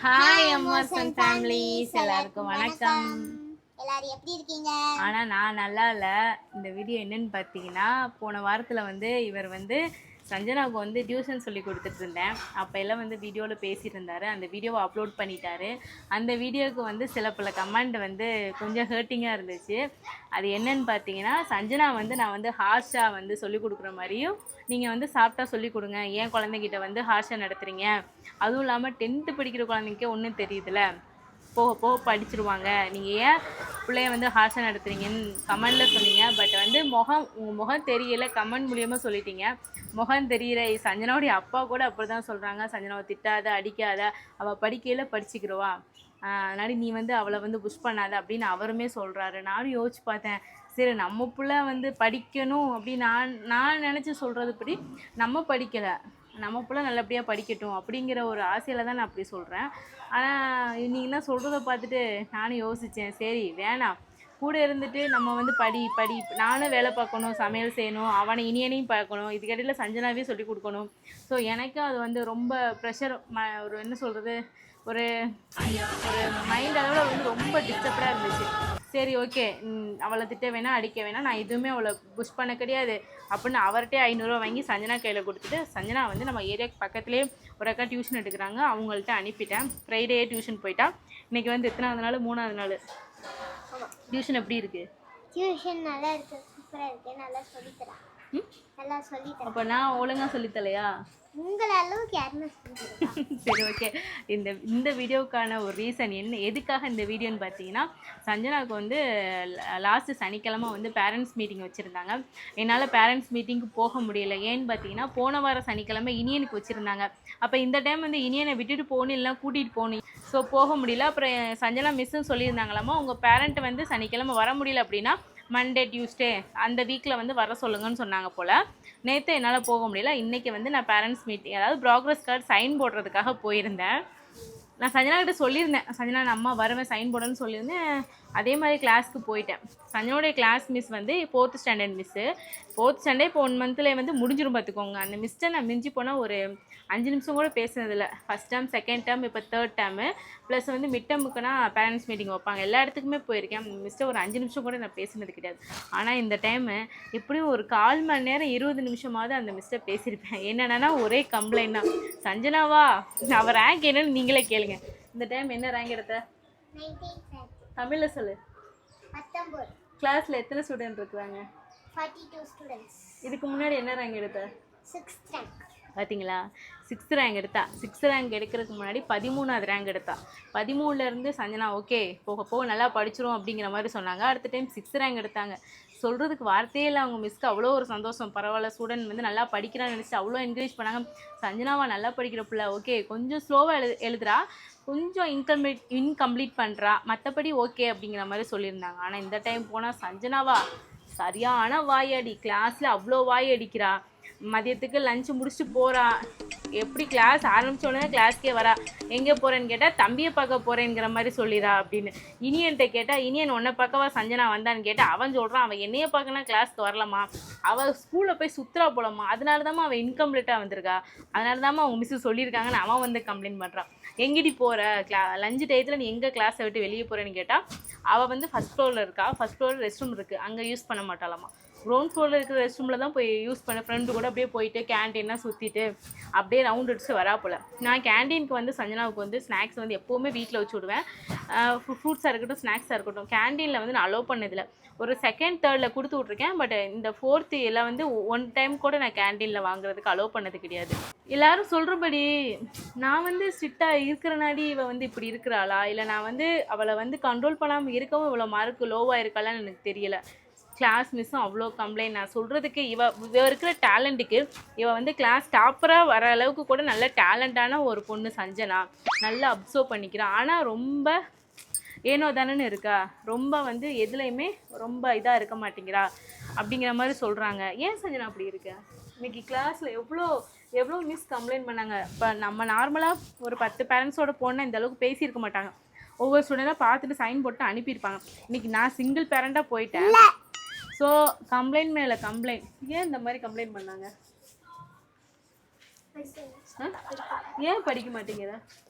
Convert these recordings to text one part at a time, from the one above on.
Hi அம்மாஸ் and families, எல்லாருக்கும் வணக்கம். எல்லாரும் எப்படி இருக்கீங்க? ஆனால் நான் நல்லா இல்லை. இந்த வீடியோ என்னன்னு பார்த்தீங்கன்னா, போன வாரத்தில் இவர் சஞ்சனாவுக்கு டியூஷன் சொல்லி கொடுத்துட்டு இருந்தேன். அப்போ எல்லாம் வீடியோவில் பேசிட்டு இருந்தார். அந்த வீடியோவை அப்லோட் பண்ணிட்டாரு. அந்த வீடியோவுக்கு சில பல கமெண்ட் கொஞ்சம் ஹர்ட்டிங்காக இருந்துச்சு. அது என்னன்னு பார்த்தீங்கன்னா, சஞ்சனா நான் ஹார்ஷாக சொல்லிக் கொடுக்குற மாதிரியும் நீங்கள் சாப்பிட்டா சொல்லிக் கொடுங்க, ஏன் குழந்தைகிட்ட ஹார்ஷாக நடத்துகிறீங்க, அதுவும் இல்லாமல் 10th படிக்கிற குழந்தைக்கே ஒன்றும் தெரியுதுல்ல, போக போக படிச்சிருவாங்க, நீங்கள் ஏன் பிள்ளைய ஹார்ஷாக நடத்துறீங்கன்னு கமெண்டில் சொன்னீங்க. பட் உங்கள் முகம் தெரியல, கமெண்ட் மூலியமாக சொல்லிட்டீங்க. முகம் தெரியல. சஞ்சனாவுடைய அப்பா கூட அப்படி தான் சொல்கிறாங்க, சஞ்சனாவை திட்டாத, அடிக்காத, அவள் படிக்கையில் படிச்சுக்கிறவா, அதனால நீ அவளை புஷ் பண்ணாத அப்படின்னு அவருமே சொல்கிறாரு. நானும் யோசிச்சு பார்த்தேன், சரி நம்ம பிள்ளை படிக்கணும் அப்படின்னு நான் நினச்சி சொல்கிறதுப்படி நம்ம படிக்கலை, நம்ம பிள்ளை நல்லபடியாக படிக்கட்டும் அப்படிங்கிற ஒரு ஆசையில் தான் நான் அப்படி சொல்கிறேன். ஆனால் நீங்கள் தான் சொல்கிறத பார்த்துட்டு நானும் யோசித்தேன், சரி வேணாம், கூட இருந்துட்டு நம்ம படி நானும் வேலை பார்க்கணும், சமையல் செய்யணும், அவனை இனியனையும் பார்க்கணும், இதுக்கிடையில் சஞ்சனாவே சொல்லிக் கொடுக்கணும். ஸோ எனக்கும் அது ரொம்ப ப்ரெஷர், ஒரு என்ன சொல்கிறது, ஒரு மைண்ட் அளவில் ரொம்ப டிஸ்டர்ப்டாக இருந்துச்சு. சரி ஓகே, அவளை திட்ட வேணாம், அடிக்க வேணாம், நான் எதுவுமே அவளை புஷ் பண்ண கிடையாது அப்படின்னு அவர்கிட்டே 500 ரூபா வாங்கி சஞ்சனா கையில் கொடுத்துட்டு, சஞ்சனா நம்ம ஏரியாவுக்கு பக்கத்துலேயே ஒரு அக்கா டியூஷன் எடுக்கிறாங்க, அவங்கள்ட்ட அனுப்பிட்டேன். ஃப்ரைடே டியூஷன் போயிட்டா. இன்றைக்கி எத்தனாவது நாள், 3வது நாள். டியூஷன் எப்படி இருக்குது? டியூஷன் நல்லா இருக்கு, சூப்பராக இருக்கு, நல்லா சொல்லித்தரேன், நல்லா சொல்லித்தரேன். அப்போ நான் ஒழுங்காக சொல்லித்தலையா? உங்கள் அளவுக்கு யாருமே சொல்லித்தரேன். சரி ஓகே. இந்த வீடியோவுக்கான ஒரு ரீசன் என்ன, எதுக்காக இந்த வீடியோன்னு பார்த்தீங்கன்னா, சஞ்சனாவுக்கு லாஸ்ட்டு சனிக்கிழமை பேரண்ட்ஸ் மீட்டிங் வச்சுருந்தாங்க. என்னால் பேரண்ட்ஸ் மீட்டிங்க்கு போக முடியல. ஏன்னு பார்த்தீங்கன்னா, போன வாரம் சனிக்கிழமை இனியனுக்கு வச்சுருந்தாங்க. அப்போ இந்த டைம் இனியனை விட்டுட்டு போகணும், இல்லைனா கூட்டிகிட்டு போகணும். ஸோ போக முடியல. அப்புறம் சஞ்சனா மிஸ்ஸும் சொல்லியிருந்தாங்களாமா, உங்கள் பேரண்ட்டு சனிக்கிழமை வர முடியல அப்படின்னா மண்டே டியூஸ்டே அந்த வீக்கில் வர சொல்லுங்கன்னு சொன்னாங்க போல். நேற்று என்னால் போக முடியல. இன்றைக்கி நான் பேரண்ட்ஸ் மீட்டிங், அதாவது ப்ராக்ரஸ் கார்டு சைன் போடுறதுக்காக போயிருந்தேன். நான் சஞ்சனாக்கிட்ட சொல்லியிருந்தேன், சஞ்சனா நான் அம்மா வருவேன் சைன் போடணும்னு சொல்லியிருந்தேன். அதே மாதிரி கிளாஸ்க்கு போயிட்டேன். சஞ்சனோடைய class miss 4th standard miss. 4th standard இப்போ 1 மந்த்லேயே முடிஞ்சிடும் பார்த்துக்கோங்க. அந்த மிஸ்ட்டை நான் மிஞ்சி போனால் ஒரு 5 நிமிஷம் கூட பேசுனதில்லை. ஃபஸ்ட் டேர்ம், செகண்ட் டேர்ம், இப்போ 3rd டேர்மு ப்ளஸ் மிட் டேர்முக்குனா பேரண்ட்ஸ் மீட்டிங் வைப்பாங்க. எல்லா இடத்துக்குமே போயிருக்கேன். மிஸ்ட்டை ஒரு 5 நிமிஷம் கூட நான் பேசினது கிடையாது. ஆனால் இந்த டைமு எப்படியும் ஒரு 1/4 மணி நேரம் 20 நிமிஷமாவது அந்த மிஸ்ட்டை பேசியிருப்பேன். என்னென்னா ஒரே கம்ப்ளைண்ட் தான், சஞ்சனாவா அவள் ரேங்க் என்னன்னு நீங்களே கேளுங்க. இந்த டைம் என்ன ரேங்க் எடுத்த? தமிழில் சொல்லு. 19. கிளாஸில் எத்தனை ஸ்டூடெண்ட் இருக்கிறாங்க? 42 ஸ்டூடெண்ட்ஸ். இதுக்கு முன்னாடி என்ன ரேங்க் எடுத்த? 6th rank. பார்த்தீங்களா, 6th ரேங்க் எடுத்தா. 6th ரேங்க் எடுக்கிறதுக்கு முன்னாடி 13வது ரேங்க் எடுத்தா. 13லேருந்து சஞ்சனா ஓகே போக போக நல்லா படிச்சிரும் அப்படிங்கிற மாதிரி சொன்னாங்க. அடுத்த டைம் 6th ரேங்க் எடுத்தாங்க. சொல்கிறதுக்கு வார்த்தையே இல்லை. அவங்க மிஸ்க்கு அவ்வளோ ஒரு சந்தோஷம், பரவாயில்ல ஸ்டூடெண்ட் நல்லா படிக்கிறான்னு நினச்சி அவ்வளோ என்கரேஜ் பண்ணாங்க. சஞ்சனாவா நல்லா படிக்கிற பிள்ளை, ஓகே கொஞ்சம் ஸ்லோவாக எழுதுறா, கொஞ்சம் இன்கம்ப்ளீட் பண்ணுறா, மற்றபடி ஓகே அப்படிங்கிற மாதிரி சொல்லியிருந்தாங்க. ஆனால் இந்த டைம் போனால் சஞ்சனாவா சரியான வாயடி, கிளாஸில் அவ்வளோ வாய் அடிக்கிறா. மதியத்துக்கு லஞ்சு முடிச்சுட்டு போகிறா, எப்படி கிளாஸ் ஆரம்பித்தோடனே கிளாஸ்க்கே வரா. எங்கே போகிறேன்னு கேட்டால் தம்பியை பார்க்க போகிறேங்கிற மாதிரி சொல்லிடா அப்படின்னு. இனியன்ட்ட கேட்டால் இனியன் உன்னை பார்க்கவா சஞ்சனா வந்தான்னு கேட்டால் அவன் சொல்கிறான், அவன் என்னையே பார்க்கனா கிளாஸ்க்கு வரலாமா, அவள் ஸ்கூலில் போய் சுற்றுலா போகலாமா, அதனால தாம்மா அவள் இன்கம்ப்ளீட்டாக வந்திருக்கா, அதனால தாம்மா அவங்க மிஸ்ஸு சொல்லியிருக்காங்கன்னு அவன் கம்ப்ளைண்ட் பண்ணுறான். எங்கடி போகிற, லஞ்சு டயத்தில் நீ எங்கே கிளாஸை விட்டு வெளியே போகிறேன்னு கேட்டால் அவள் ஃபஸ்ட் ஃப்ளோரில் இருக்கா. ஃபஸ்ட் ஃப்ளோரில் ரெஸ்ட் ரூம் இருக்குது, அங்கே யூஸ் பண்ண மாட்டாளாமா. கிரவுண்ட் ஃப்ளோரில் இருக்கிற ரெஸ்ட் ரூமில் தான் போய் யூஸ் பண்ண. ஃப்ரெண்டு கூட அப்படியே போயிட்டு கேன்டீனாக சுற்றிட்டு அப்படியே ரவுண்ட் அடிச்சு வரா போல். நான் கேன்டீனுக்கு சஞ்சனாவுக்கு ஸ்நாக்ஸ் எப்போவுமே வீட்டில் வச்சு விடுவேன். ஃப்ரூட்ஸாக இருக்கட்டும், ஸ்நாக்ஸாக இருக்கட்டும். கேன்டீனில் நான் அலோவ் பண்ணதில்லை. ஒரு 2nd 3rd கொடுத்து விட்ருக்கேன். பட் இந்த 4th எல்லாம் 1 டைம் கூட நான் கேன்டீனில் வாங்குறதுக்கு அலோவ் பண்ணது கிடையாது. எல்லோரும் சொல்கிறபடி நான் ஸ்ட்ரிக்டாக இருக்கிறனாடி இவள் இப்படி இருக்கிறாளா, இல்லை நான் அவளை கண்ட்ரோல் பண்ணாமல் இருக்கவும் இவ்வளோ மார்க்கு லோவாக இருக்காளான்னு எனக்கு தெரியலை. கிளாஸ் மிஸ்ஸும் அவ்வளோ கம்ப்ளைண்ட். நான் சொல்கிறதுக்கு இவ இருக்கிற டேலண்ட்டுக்கு இவள் கிளாஸ் டாப்பராக வர அளவுக்கு கூட நல்ல டேலண்டான ஒரு பொண்ணு சஞ்சனா, நல்லா அப்சர்வ் பண்ணிக்கிறான். ஆனால் ரொம்ப ஏனோ தானேன்னு இருக்கா, ரொம்ப எதுலேயுமே ரொம்ப இதாக இருக்க மாட்டேங்கிறா அப்படிங்கிற மாதிரி சொல்கிறாங்க. ஏன் சஞ்சனா அப்படி இருக்கா? இன்றைக்கி கிளாஸில் எவ்வளோ மிஸ் கம்ப்ளைண்ட் பண்ணாங்க. இப்போ நம்ம நார்மலாக ஒரு 10 பேரண்ட்ஸோட போனால் இந்த அளவுக்கு பேசியிருக்க மாட்டாங்க. ஒவ்வொரு ஸ்டூடெண்ட்டாக பார்த்துட்டு சைன் போட்டு அனுப்பியிருப்பாங்க. இன்றைக்கி நான் சிங்கிள் பேரண்ட்டாக போயிட்டேன். ஸோ கம்ப்ளைண்ட் மேலே கம்ப்ளைண்ட். ஏன் இந்த மாதிரி கம்ப்ளைண்ட் பண்ணாங்க? ஏன் படிக்க மாட்டேங்கிற?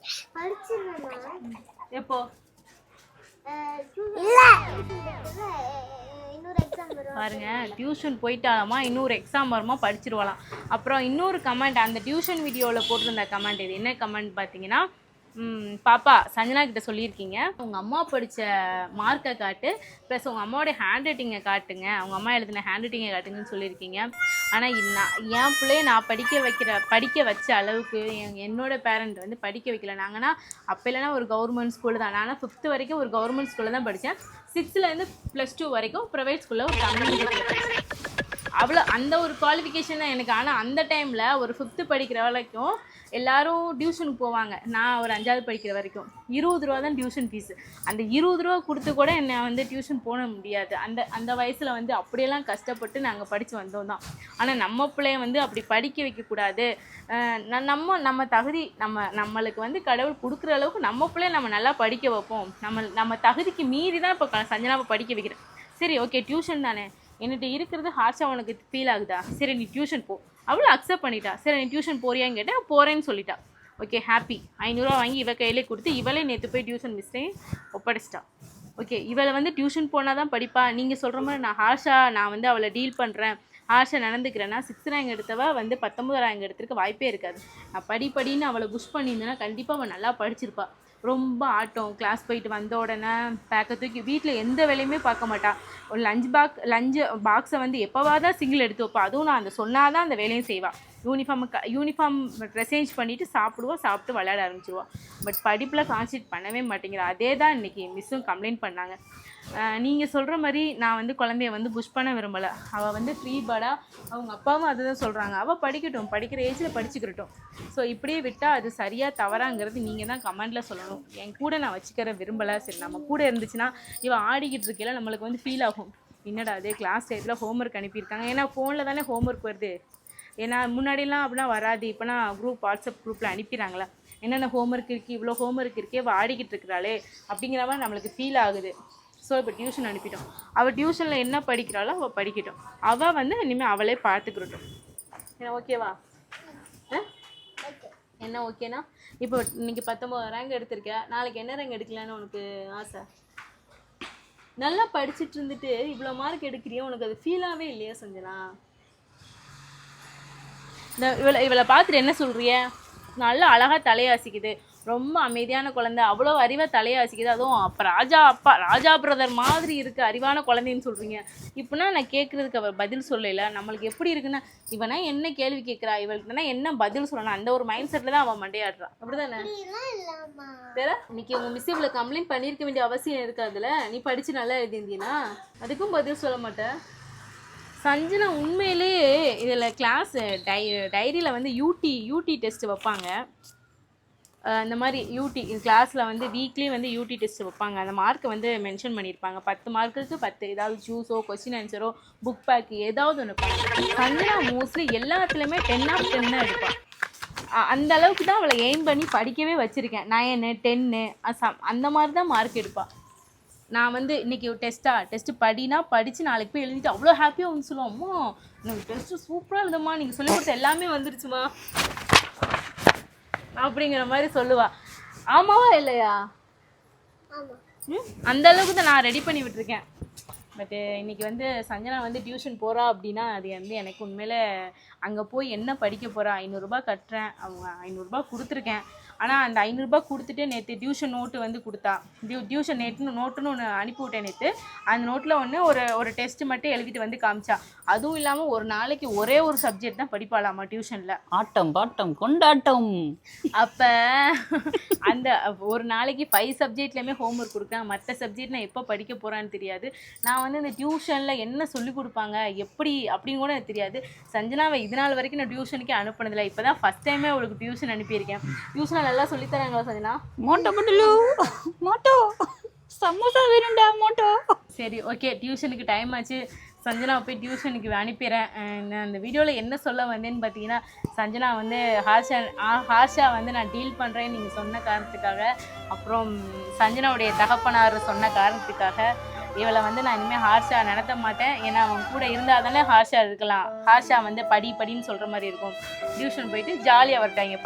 படிச்சிருந்தேன் எப்போ? இன்னொரு எக்ஸாம் வரும் பாருங்க, டியூஷன் போயிட்டாலாமா இன்னொரு எக்ஸாம் வருமா படிச்சிருவாளாம். அப்புறம் இன்னொரு கமெண்ட், அந்த டியூஷன் வீடியோவில் போட்டிருந்த கமெண்ட், இது என்ன கமெண்ட் பார்த்தீங்கன்னா, பாப்பா சஞ்சனா கிட்ட சொல்லியிருக்கீங்க, உங்கள் அம்மா படித்த மார்க்கை காட்டு, ப்ளஸ் உங்கள் அம்மாவோடைய ஹேண்ட் ரைட்டிங்கை காட்டுங்க, அவங்க அம்மா எழுதின ஹேண்ட் ரைட்டிங்கை காட்டுங்கன்னு சொல்லியிருக்கீங்க. ஆனால் என் பிள்ளைய நான் படிக்க வச்ச அளவுக்கு என்னோட பேரண்ட் வந்து படிக்க வைக்கல. நாங்கன்னா அப்போ இல்லைனா ஒரு கவர்மெண்ட் ஸ்கூலில் தான், நான் 5th வரைக்கும் ஒரு கவர்மெண்ட் ஸ்கூலில் தான் படித்தேன். 6th +2 வரைக்கும் ப்ரைவேட் ஸ்கூலில் ஒரு கம்யூனிட்டி, அவ்வளோ அந்த ஒரு குவாலிஃபிகேஷன் தான் எனக்கு. ஆனால் அந்த டைமில் ஒரு 5th படிக்கிற வரைக்கும் எல்லோரும் டியூஷனுக்கு போவாங்க. நான் ஒரு 5வது படிக்கிற வரைக்கும் 20 ரூபா தான் டியூஷன் ஃபீஸு. அந்த 20 ரூபா கொடுத்து கூட என்னை வந்து டியூஷன் போட முடியாது. அந்த வயசில் வந்து அப்படியெல்லாம் கஷ்டப்பட்டு நாங்கள் படித்து வந்தோம் தான். ஆனால் நம்ம பிள்ளைய வந்து அப்படி படிக்க வைக்கக்கூடாது, நம்ம தகுதி, நம்மளுக்கு வந்து கடவுள் கொடுக்குற அளவுக்கு நம்ம பிள்ளைய நம்ம நல்லா படிக்க வைப்போம், நம்ம தகுதிக்கு மீறி தான் இப்போ சஞ்சனாவை படிக்க வைக்கிறேன். சரி ஓகே, டியூஷன் தானே, என்கிட்ட இருக்கிறது ஹார்ஷாக உனக்கு ஃபீல் ஆகுதா, சரி நீ டியூஷன் போ. அவளை அக்செப்ட் பண்ணிட்டா. சரி நீ டியூஷன் போறியான்னு கேட்டேன், போகிறேன்னு சொல்லிட்டா. Okay, happy. 500 ரூபா வாங்கி இவ கையிலே கொடுத்து இவளே நேற்று போய் டியூஷன் மிஸ்ஸையும் ஒப்படைச்சிட்டா. ஓகே, இவளை வந்து டியூஷன் போனால் தான் படிப்பா. நீங்கள் சொல்கிற மாதிரி நான் வந்து அவளை டீல் பண்ணுறேன், ஹார்ஷாக நடந்துக்கிறேன்னா 6th ரேங்க் எடுத்தவ வந்து 19th ரேங்க் எடுத்துருக்க வாய்ப்பே இருக்காது. நான் படின்னு அவளை புஷ் பண்ணியிருந்தேன்னா கண்டிப்பாக அவள் நல்லா படிச்சிருப்பா. ரொம்ப ஆட்டம், கிளாஸ் போயிட்டு வந்த உடனே பேக்கை தூக்கி வீட்டில் எந்த வேலையுமே பார்க்க மாட்டாள். ஒரு லஞ்சு பாக்ஸை வந்து எப்போவாதான் சிங்கிள் எடுத்து வைப்பா. அதுவும் நான் அந்த சொன்னாதான் அந்த வேலையும் செய்வாள். யூனிஃபார்ம் ட்ரெஸ் சேஞ்ச் பண்ணிவிட்டு சாப்பிட்டு விளையாட ஆரம்பிச்சிடுவா. பட் படிப்பில் கான்சன்ட்ரேட் பண்ணவே மாட்டேங்கிறா. அதே தான் இன்றைக்கி மிஸ்ஸும் கம்ப்ளைண்ட் பண்ணாங்க. நீங்கள் சொல்கிற மாதிரி நான் வந்து குழந்தைய வந்து புஷ் பண்ண விரும்பலை. அவள் வந்து ஃப்ரீ பேர்டாக, அவங்க அப்பாவும் அதை தான் சொல்கிறாங்க, அவள் படிக்கட்டும், படிக்கிற ஏஜில் படிச்சுக்கிட்டோம். ஸோ இப்படியே விட்டால் அது சரியாக தவறாங்கிறது நீங்கள் தான் கமெண்டில் சொல்லணும். என் கூட நான் வச்சுக்கிற விரும்பலை. சரி, நம்ம கூட இருந்துச்சுன்னா இவள் ஆடிக்கிட்டு இருக்கையில் நம்மளுக்கு வந்து ஃபீல் ஆகும், என்னடா அது கிளாஸ் டயத்தில் ஹோம்ஒர்க் அனுப்பியிருக்காங்க. ஏன்னா ஃபோனில் தானே ஹோம்ஒர்க் வருது. ஏன்னா முன்னாடிலாம் அப்படின்னா வராது, இப்போனா வாட்ஸ்அப் குரூப்பில் அனுப்பிடுறாங்களா, என்னென்ன ஹோம்ஒர்க் இருக்குது, இவ்வளோ ஹோம்ஒர்க் இருக்கே, அவள் ஆடிக்கிட்டு இருக்கிறாளே அப்படிங்கிற மாதிரி நம்மளுக்கு ஃபீல் ஆகுது. ஸோ இப்போ டியூஷன் அனுப்பிட்டோம். அவள் டியூஷனில் என்ன படிக்கிறாளோ அவள் படிக்கட்டும். அவள் வந்து இனிமேல் அவளே பார்த்துக்கிட்டோம். என்ன ஓகேவா? என்ன ஓகேனா? இப்போ இன்னைக்கு 19 ரேங்க் எடுத்திருக்க, நாளைக்கு என்ன ரேங்க் எடுக்கலான்னு உனக்கு ஆசை? நல்லா படிச்சுட்டு இருந்துட்டு இவ்வளோ மார்க் எடுக்கிறியோ, உனக்கு அது ஃபீலாகவே இல்லையா சஞ்சனா? இவளை பார்த்துட்டு என்ன சொல்கிறிய? நல்லா அழகாக தலையாசிக்குது, ரொம்ப அமைதியான குழந்தை, அவ்வளோ அறிவாக தலையாசிக்குது, அதுவும் அப்போ ராஜா பிரதர் மாதிரி இருக்குது அறிவான குழந்தைன்னு சொல்கிறீங்க. இப்போனா நான் கேட்குறதுக்கு அவள் பதில் சொல்லல. நம்மளுக்கு எப்படி இருக்குன்னா, இவனா என்ன கேள்வி கேட்குறா, இவளுக்குனா என்ன பதில் சொல்லணும், அந்த ஒரு மைண்ட் செட்டில் தான் அவள் மண்டையாடுறா. அப்படிதானே? வேற இன்னைக்கு உங்கள் மிஸ் இவ்வளோ கம்ப்ளைண்ட் பண்ணியிருக்க வேண்டிய அவசியம் இருக்காதுல்ல. நீ படித்து நல்லா எழுதியிருந்தீங்கன்னா அதுக்கும் பதில் சொல்ல மாட்டேன். சஞ்சனா உண்மையிலேயே இதில் கிளாஸ் டைரியில் வந்து யூடி டெஸ்ட் வைப்பாங்க. இந்த மாதிரி கிளாஸில் வந்து வீக்லி வந்து யூடி டெஸ்ட் வைப்பாங்க. அந்த மார்க்கை வந்து மென்ஷன் பண்ணியிருப்பாங்க. 10 மார்க்குக்கு 10 ஏதாவது ஜூஸோ கொஸ்டின் ஆன்சரோ புக் பேக்கு ஏதாவது ஒன்று வைப்பாங்க. சஞ்சனா மோஸ்ட்லி எல்லாத்துலேயுமே 10 out of 10 தான் எடுப்பாள். அந்த அளவுக்கு தான் அவளை எய்ம் பண்ணி படிக்கவே வச்சுருக்கேன். 9, 10 அந்த மாதிரி தான் மார்க் எடுப்பாள். நான் வந்து இன்றைக்கி டெஸ்ட்டு படித்து நாளைக்கு போய் எழுதிட்டு அவ்வளோ ஹாப்பியாக வந்து சொல்லுவோம், அம்மா எனக்கு டெஸ்ட்டு சூப்பராக எழுதுமா, நீங்கள் சொல்லிக் கொடுத்த எல்லாமே வந்துருச்சுமா அப்படிங்கிற மாதிரி சொல்லுவா. ஆமாவா இல்லையா? அந்த அளவுக்கு தான் நான் ரெடி பண்ணி விட்டுருக்கேன். பட்டு இன்றைக்கி வந்து சஞ்சனா வந்து டியூஷன் போகிறா அப்படின்னா அது வந்து எனக்கு உண்மையில அங்கே போய் என்ன படிக்க போகிறா. 500 ரூபா கட்டுறேன், அவங்க 500 ரூபா கொடுத்துருக்கேன். ஆனால் அந்த 500 ரூபா கொடுத்துட்டு நேற்று டியூஷன் நோட்டு வந்து கொடுத்தா. டியூஷன் நோட்டுன்னு ஒன்று அனுப்பிவிட்டேன் நேற்று. அந்த நோட்டில் ஒரு டெஸ்ட்டு மட்டும் எழுதிட்டு வந்து காமிச்சா. அதுவும் இல்லாமல் ஒரு நாளைக்கு ஒரே ஒரு சப்ஜெக்ட் தான் படிப்பாளாமா டியூஷனில். ஆட்டம் பாட்டம் கொண்டாட்டம். அப்போ அந்த ஒரு நாளைக்கு 5 சப்ஜெக்ட்லேயுமே ஹோம்ஒர்க் கொடுக்குறேன். மற்ற சப்ஜெக்ட் நான் எப்போ படிக்க போகிறான்னு தெரியாது. நான் வந்து இந்த டியூஷனில் என்ன சொல்லிக் கொடுப்பாங்க எப்படி அப்படின்னு கூட எனக்கு தெரியாது. சஞ்சனாவை இது நாள் வரைக்கும் நான் டியூஷனுக்கே அனுப்புனதில்லை. இப்போ தான் ஃபஸ்ட் டைமே அவளுக்கு டியூஷன் அனுப்பியிருக்கேன். டியூஷனில் நல்லா சொல்லித்தராங்களா சஞ்சனா? மோட்டோ சமோசா வேணும்டா மோட்டோ. சரி ஓகே, டியூஷனுக்கு டைம் ஆச்சு. சஞ்சனா போய் டியூஷனுக்கு அனுப்பிடுறேன். நான் அந்த வீடியோவில் என்ன சொல்ல வந்தேன்னு பார்த்தீங்கன்னா, சஞ்சனா வந்து ஹார்ஷா வந்து நான் டீல் பண்ணுறேன்னு நீங்கள் சொன்ன காரணத்துக்காக, அப்புறம் சஞ்சனாவுடைய தகப்பனார் சொன்ன காரணத்துக்காக இவளை வந்து நான் இனிமேல் ஹார்ஷாக நடத்த மாட்டேன். ஏன்னா அவன் கூட இருந்தால் தானே ஹார்ஷாக இருக்கலாம். ஹார்ஷாக வந்து படின்னு சொல்கிற மாதிரி இருக்கும். டியூஷன் போயிட்டு ஜாலியாக வரட்டாங்க.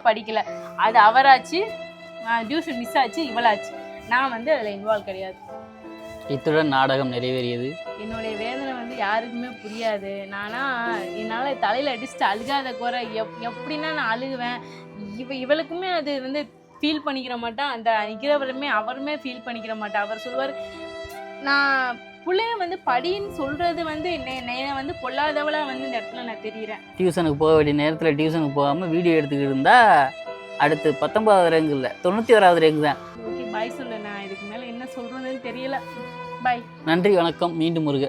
படிக்கல அது அவராச்சு, டியூஷன் மிஸ் ஆச்சு, இவளாச்சு. நான் வந்து அதில் இன்வால்வ் கிடையாது. இத்துடன் நாடகம் நிறைவேறியது. என்னுடைய வேதனை வந்து யாருக்குமே புரியாது. என்னால் தலையில் அடிச்சுட்டு அழுகாத குறை எப்படின்னா நான் அழுகுவேன். இவளுக்குமே அது வந்து ஃபீல் பண்ணிக்கிற மாட்டான். அந்த நிற்கிறவருமே அவருமே ஃபீல் பண்ணிக்கிற மாட்டான். அவர் சொல்லுவார், நான் பிள்ளைய வந்து படின்னு சொல்கிறது வந்து என்னை வந்து பொல்லாதவளாக வந்து இந்த இடத்துல நான் தெரிகிறேன். டியூஷனுக்கு போக வேண்டிய நேரத்தில் டியூஷனுக்கு போகாமல் வீடியோ எடுத்துக்கிட்டு இருந்தால் அடுத்து 19வது ரேங்க் இல்லை 91வது ரேங்க் தான். ஓகே, பாய் சொல்லு. நான் இதுக்கு மேலே என்ன சொல்கிறதுன்னு தெரியல. பாய். நன்றி, வணக்கம், மீண்டும் முருக.